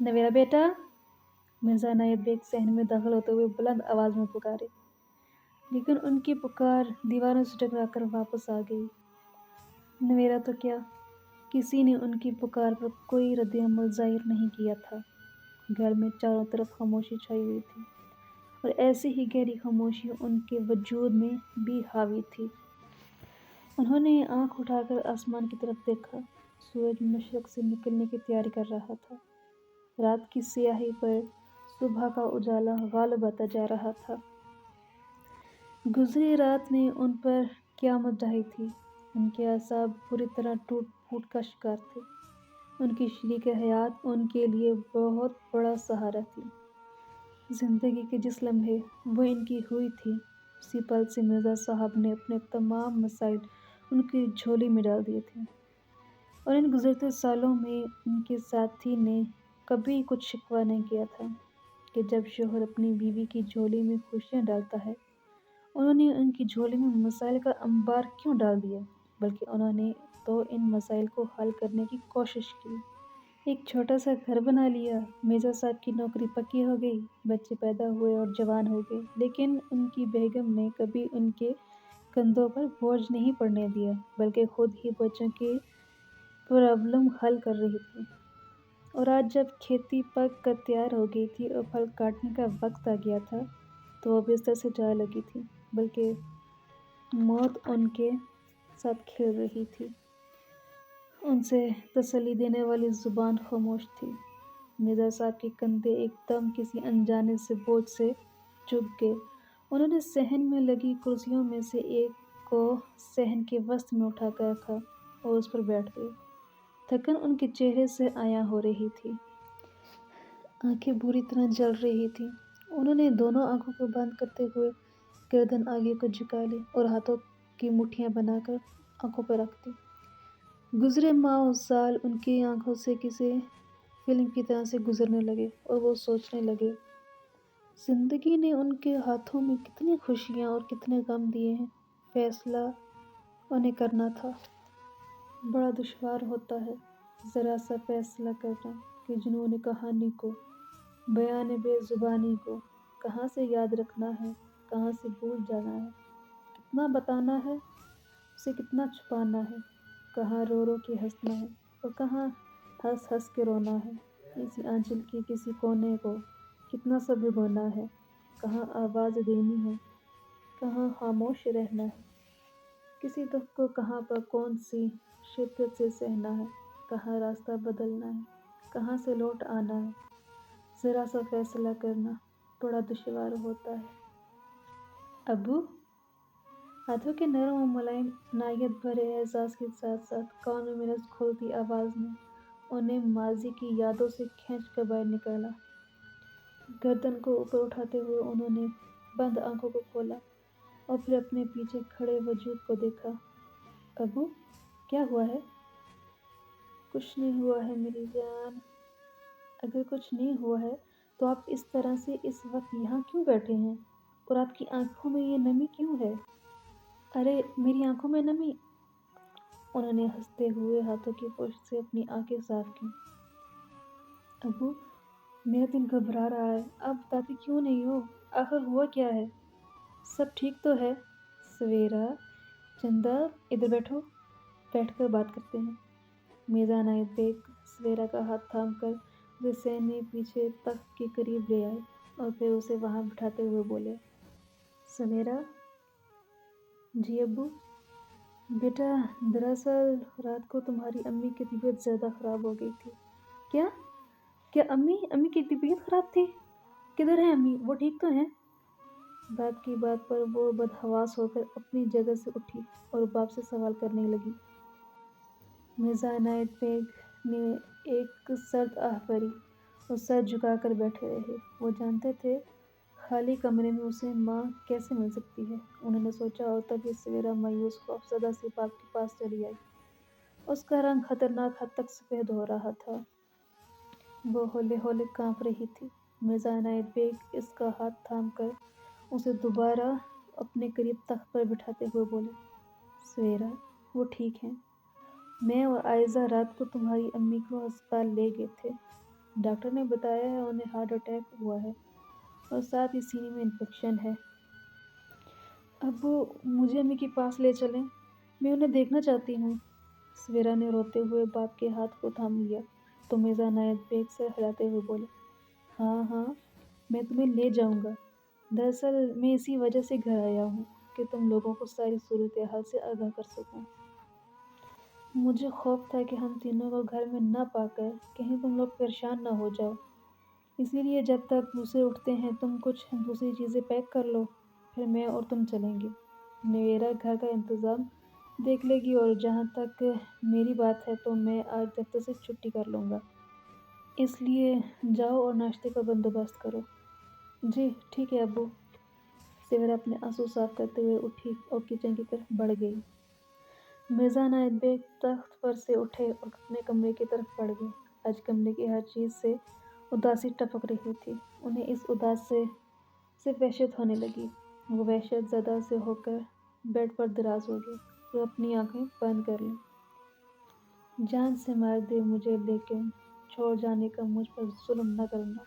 नवेरा बेटा। मिर्जा नायब बेग सहन में दाखिल होते हुए बुलंद आवाज में पुकारे, लेकिन उनकी पुकार दीवारों से टकराकर वापस आ गई। नवेरा तो क्या, किसी ने उनकी पुकार पर कोई रद्द-ए-अमल ज़ाहिर नहीं किया था। घर में चारों तरफ खामोशी छाई हुई थी और ऐसी ही गहरी खामोशी उनके वजूद में भी हावी थी। उन्होंने आंख उठाकर आसमान की तरफ देखा। सूरज मशरक से निकलने की तैयारी कर रहा था। रात की स्याही पर सुबह का उजाला गालिब आता जा रहा था। गुजरी रात ने उन पर क़यामत ढाई थी। उनके असाब पूरी तरह टूट-फूट का शिकार थे। उनकी शरीके हयात उनके लिए बहुत बड़ा सहारा थी। जिंदगी के जिस लम्हे वो इनकी हुई थी, उसी पल से मिर्ज़ा साहब ने अपने तमाम मसाइल उनकी झोली में डाल दिए थे, और इन गुज़रते सालों में उनके साथी ने कभी कुछ शिकवा नहीं किया था कि जब शोहर अपनी बीवी की झोली में खुशियाँ डालता है, उन्होंने उनकी झोली में मसाइल का अंबार क्यों डाल दिया, बल्कि उन्होंने तो इन मसाइल को हल करने की कोशिश की। एक छोटा सा घर बना लिया, मिर्ज़ा साहब की नौकरी पक्की हो गई, बच्चे पैदा हुए और जवान हो गए, लेकिन उनकी बेगम ने कभी उनके कंधों पर बोझ नहीं पड़ने दिया, बल्कि खुद ही बच्चों की प्रॉब्लम हल कर रही थी। और आज जब खेती पक कर तैयार हो गई थी और फल काटने का वक्त आ गया था, तो वो बिस्तर से जा लगी थी, बल्कि मौत उनके साथ खेल रही थी। उनसे तसल्ली देने वाली जुबान खामोश थी। मिर्ज़ा साहब के कंधे एकदम किसी अनजाने से बोझ से झुक गए। उन्होंने सहन में लगी कुर्सियों में से एक को सहन के वस्त में उठाकर रखा और उस पर बैठ गए। थकन उनके चेहरे से आया हो रही थी। आंखें बुरी तरह जल रही थी। उन्होंने दोनों आंखों को बंद करते हुए गर्दन आगे को झुका ली और हाथों की मुट्ठियां बनाकर आंखों पर रख दी। गुजरे माह और साल उनकी आंखों से किसी फिल्म की तरह से गुजरने लगे और वो सोचने लगे, जिंदगी ने उनके हाथों में कितनी खुशियां और कितने गम दिए हैं। फैसला उन्हें करना था। बड़ा दुश्वार होता है ज़रा सा फैसला करना कि जुनून कहानी को, बयान बेजुबानी को कहाँ से याद रखना है, कहाँ से भूल जाना है, कितना बताना है, उसे कितना छुपाना है, कहाँ रो रो के हंसना है और कहाँ हंस हंस के रोना है, किसी आंचल के किसी कोने को कितना सा भिगोना है, कहाँ आवाज़ देनी है, कहाँ खामोश रहना है, किसी दुख को कहाँ पर कौन सी शिद्दत से सहना है, कहाँ रास्ता बदलना है, कहाँ से लौट आना है। ज़रा सा फैसला करना बड़ा दुश्वार होता है। अबू, हाथों के नरम और मुलायम नायत भरे एहसास के साथ साथ कानों में रस खोलती आवाज़ ने उन्हें माजी की यादों से खींच कर बाहर निकाला। गर्दन को ऊपर उठाते हुए उन्होंने बंद आंखों को खोला और फिर अपने पीछे खड़े वजूद को देखा। अबू, क्या हुआ है? कुछ नहीं हुआ है मेरी जान। अगर कुछ नहीं हुआ है तो आप इस तरह से इस वक्त यहाँ क्यों बैठे हैं, और आपकी आंखों में ये नमी क्यों है? अरे मेरी आंखों में नमी? उन्होंने हंसते हुए हाथों की पुश्त से अपनी आंखें साफ की। अबू, मेरा दिल घबरा रहा है, आप बताते क्यों नहीं हो? आखिर हुआ क्या है? सब ठीक तो है? सवेरा, चंदा, इधर बैठो, बैठकर बात करते हैं। मिर्ज़ा नायब बेग सवेरा का हाथ थामकर उसे सहने पीछे तख्त के करीब ले आए और फिर उसे वहां बिठाते हुए बोले, सवेरा। जी अब्बू। बेटा, दरअसल रात को तुम्हारी अम्मी की तबीयत ज़्यादा ख़राब हो गई थी। क्या? क्या अम्मी अम्मी की तबीयत ख़राब थी? किधर है अम्मी, वो ठीक तो हैं? बात की बात पर वो बदहवास होकर अपनी जगह से उठी और बाप से सवाल करने लगी। मिर्ज़ा इनायत बेग ने एक सर्द आह भरी और सर झुकाकर बैठे रहे। वो जानते थे खाली कमरे में उसे माँ कैसे मिल सकती है। उन्होंने सोचा और तभी सवेरा मायूस खौफज़दा सी बाप के पास चली आई। उसका रंग खतरनाक हद तक सफ़ेद हो रहा था। वो हौले हौले कांप रही थी। मिर्ज़ा इनायत बेग इसका हाथ थामकर उसे दोबारा अपने करीब तख्त पर बिठाते हुए बोले, सवेरा, वो ठीक हैं। मैं और आयज़ा रात को तुम्हारी अम्मी को अस्पताल ले गए थे। ڈاکٹر نے بتایا ہے انہیں ہارٹ اٹیک ہوا ہے اور ساتھ ہی سینے میں انفیکشن ہے۔ ابو مجھے امی کے پاس لے چلیں، میں انہیں دیکھنا چاہتی ہوں۔ سویرا نے روتے ہوئے باپ کے ہاتھ کو تھام لیا تو مرزا عنایت بیگ سر ہلاتے ہوئے بولے، ہاں ہاں میں تمہیں لے جاؤں گا۔ دراصل میں اسی وجہ سے گھر آیا ہوں کہ تم لوگوں کو ساری صورتحال سے آگاہ کر سکوں۔ مجھے خوف تھا کہ ہم تینوں کو گھر میں نہ پا کر کہیں تم لوگ پریشان نہ ہو جاؤ، اسی لیے جب تک دوسرے اٹھتے ہیں تم کچھ دوسری چیزیں پیک کر لو، پھر میں اور تم چلیں گے۔ نویرا گھر کا انتظام دیکھ لے گی اور جہاں تک میری بات ہے تو میں آج دفتر سے چھٹی کر لوں گا، اس لیے جاؤ اور ناشتے کا بندوبست کرو۔ جی ٹھیک ہے ابو۔ سویرا اپنے آنسو صاف کرتے ہوئے اٹھی اور کچن کی طرف بڑھ گئی۔ مرزا عنایت بیگ تخت پر سے اٹھے اور اپنے کمرے کی طرف بڑھ گئے۔ آج کمرے کی ہر چیز سے اداسی ٹپک رہی تھی۔ انہیں اس اداس سے وحشت ہونے لگی۔ وہ وحشت زدہ سے ہو کر بیڈ پر دراز ہو گئے اور اپنی آنکھیں بند کر لیں۔ جان سے مار دے مجھے لیکن چھوڑ جانے کا مجھ پر ظلم نہ کرنا۔